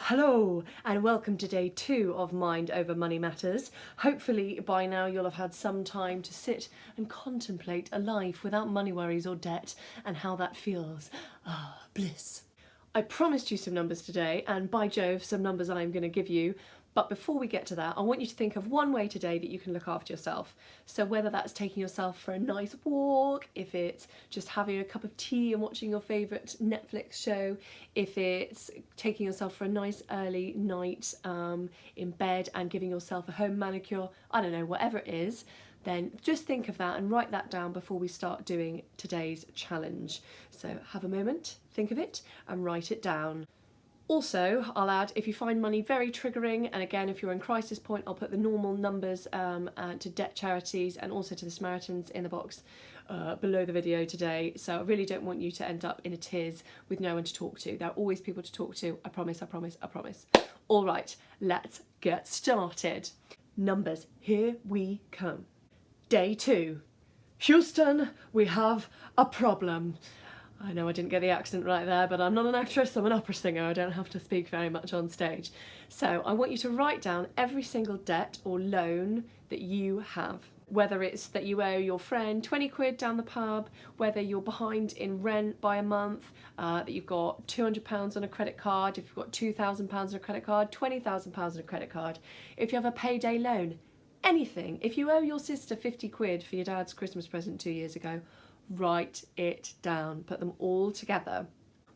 Hello and welcome to day 2 of Mind Over Money Matters. Hopefully by now you'll have had some time to sit and contemplate a life without money worries or debt and how that feels. Bliss. I promised you some numbers today, and by Jove, some numbers I'm going to give you. But before we get to that, I want you to think of one way today that you can look after yourself. So whether that's taking yourself for a nice walk, if it's just having a cup of tea and watching your favourite Netflix show, if it's taking yourself for a nice early night in bed and giving yourself a home manicure, I don't know, whatever it is, then just think of that and write that down before we start doing today's challenge. So have a moment, think of it and write it down. Also, I'll add, if you find money very triggering, and again, if you're in crisis point, I'll put the normal numbers to debt charities and also to the Samaritans in the box below the video today. So I really don't want you to end up in a tears with no one to talk to. There are always people to talk to. I promise, I promise, I promise. All right, let's get started. Numbers, here we come. Day 2. Houston, we have a problem. I know I didn't get the accent right there, but I'm not an actress, I'm an opera singer. I don't have to speak very much on stage. So I want you to write down every single debt or loan that you have. Whether it's that you owe your friend 20 quid down the pub, whether you're behind in rent by a month, that you've got £200 on a credit card, if you've got £2,000 on a credit card, £20,000 on a credit card, if you have a payday loan, anything. If you owe your sister 50 quid for your dad's Christmas present 2 years ago, write it down, put them all together.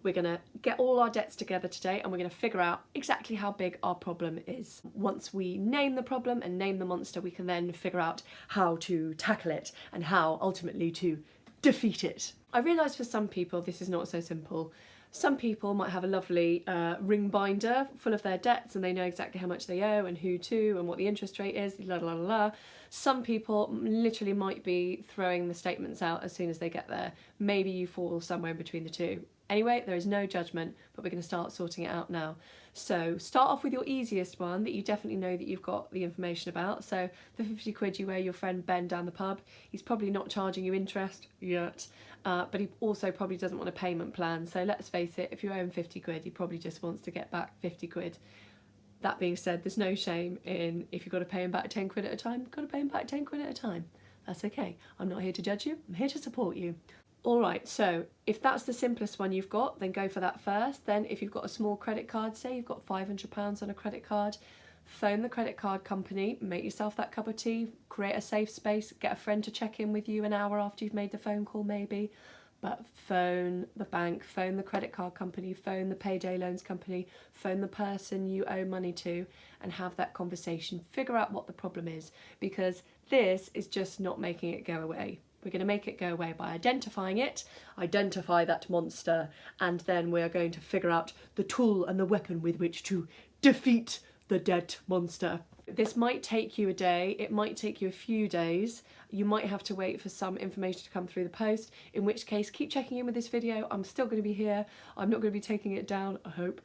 We're going to get all our debts together today and we're going to figure out exactly how big our problem is. Once we name the problem and name the monster, we can then figure out how to tackle it and how ultimately to defeat it. I realise for some people this is not so simple. Some people might have a lovely ring binder full of their debts and they know exactly how much they owe and who to and what the interest rate is, la la la la. Some people literally might be throwing the statements out as soon as they get there. Maybe you fall somewhere in between the two. Anyway, there is no judgment, but we're going to start sorting it out now. So start off with your easiest one that you definitely know that you've got the information about. So the 50 quid you owe your friend Ben down the pub, he's probably not charging you interest yet, but he also probably doesn't want a payment plan. So let's face it, if you owe him 50 quid, he probably just wants to get back 50 quid. That being said, there's no shame in if you've got to pay him back 10 quid at a time, you've got to pay him back 10 quid at a time. That's okay. I'm not here to judge you, I'm here to support you. All right, so if that's the simplest one you've got, then go for that first. Then if you've got a small credit card, say you've got £500 on a credit card, phone the credit card company, make yourself that cup of tea, create a safe space, get a friend to check in with you an hour after you've made the phone call maybe, but phone the bank, phone the credit card company, phone the payday loans company, phone the person you owe money to and have that conversation. Figure out what the problem is, because this is just not making it go away. We're going to make it go away by identifying it, identify that monster, and then we're going to figure out the tool and the weapon with which to defeat the debt monster. This might take you a day, it might take you a few days, you might have to wait for some information to come through the post, in which case keep checking in with this video. I'm still going to be here, I'm not going to be taking it down, I hope.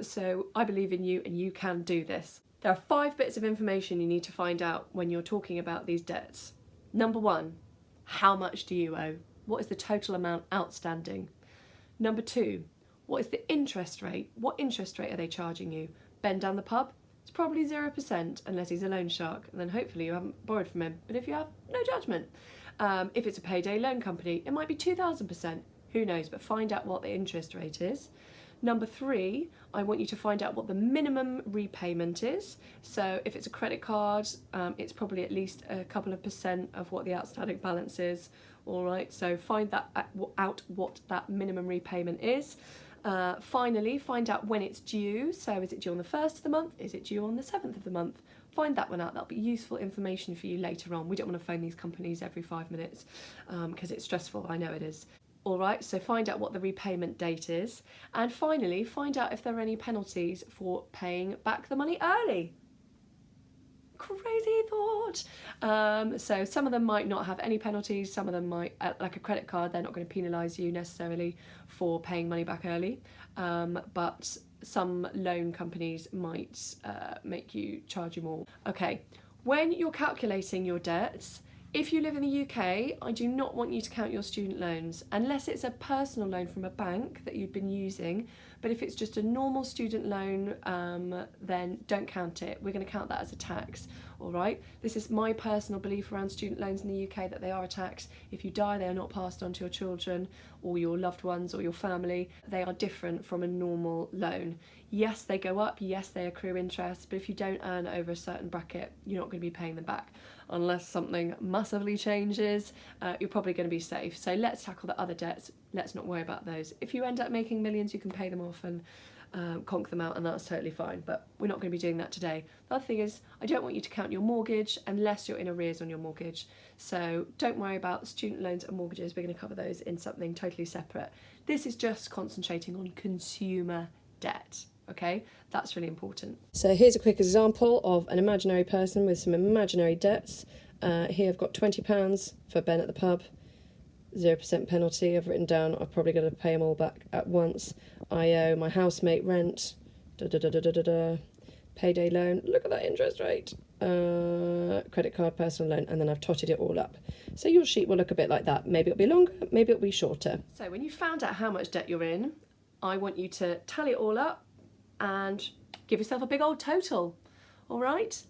So I believe in you and you can do this. There are 5 bits of information you need to find out when you're talking about these debts. Number 1. How much do you owe? What is the total amount outstanding? Number 2, what is the interest rate? What interest rate are they charging you? Ben down the pub? It's probably 0% unless he's a loan shark, and then hopefully you haven't borrowed from him. But if you have, no judgment. If it's a payday loan company, it might be 2,000%. Who knows? But find out what the interest rate is. Number 3, I want you to find out what the minimum repayment is. So if it's a credit card, it's probably at least a couple of % of what the outstanding balance is. All right, so find that out what that minimum repayment is. Finally, find out when it's due. So is it due on the 1st of the month? Is it due on the 7th of the month? Find that one out. That'll be useful information for you later on. We don't want to phone these companies every 5 minutes because it's stressful. I know it is. All right, so find out what the repayment date is. And finally, find out if there are any penalties for paying back the money early. Crazy thought. So some of them might not have any penalties. Some of them might, like a credit card, they're not going to penalise you necessarily for paying money back early. But some loan companies might make you charge you more. Okay, when you're calculating your debts, if you live in the UK, I do not want you to count your student loans unless it's a personal loan from a bank that you've been using. But if it's just a normal student loan, then don't count it. We're going to count that as a tax. All right, this is my personal belief around student loans in the UK, that they are a tax. If you die, they are not passed on to your children or your loved ones or your family. They are different from a normal loan. Yes, they go up, yes, they accrue interest, but if you don't earn over a certain bracket, you're not going to be paying them back. Unless something massively changes, you're probably going to be safe. So let's tackle the other debts. Let's not worry about those. If you end up making millions, you can pay them off and conk them out, and that's totally fine, but we're not going to be doing that today. The other thing is, I don't want you to count your mortgage unless you're in arrears on your mortgage, so don't worry about student loans and mortgages. We're going to cover those in something totally separate. This is just concentrating on consumer debt, okay? That's really important. So here's a quick example of an imaginary person with some imaginary debts. Here I've got £20 for Ben at the pub, 0% penalty. I've written down I've probably got to pay them all back at once. I owe my housemate rent, payday loan, look at that interest rate, credit card, personal loan, and then I've totted it all up. So your sheet will look a bit like that. Maybe it'll be longer, maybe it'll be shorter. So when you found out how much debt you're in, I want you to tally it all up and give yourself a big old total, all right?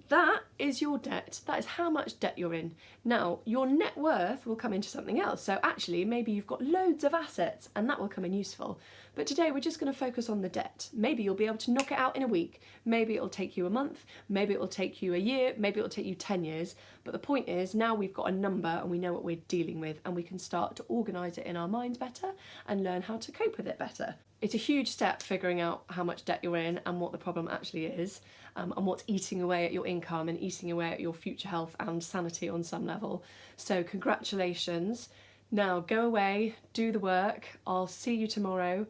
That is your debt. That is how much debt you're in. Now, your net worth will come into something else. So actually, maybe you've got loads of assets and that will come in useful. But today we're just going to focus on the debt. Maybe you'll be able to knock it out in a week. Maybe it'll take you a month. Maybe it'll take you a year. Maybe it'll take you 10 years. But the point is, now we've got a number and we know what we're dealing with, and we can start to organise it in our minds better and learn how to cope with it better. It's a huge step figuring out how much debt you're in and what the problem actually is, and what's eating away at your income and eating away at your future health and sanity on some level. So congratulations. Now go away, do the work. I'll see you tomorrow.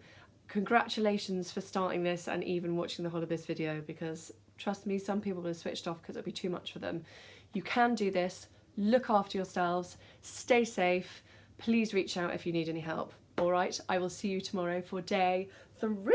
Congratulations for starting this and even watching the whole of this video, because trust me, some people will have switched off because it'll be too much for them. You can do this. Look after yourselves. Stay safe. Please reach out if you need any help. All right, I will see you tomorrow for day 3.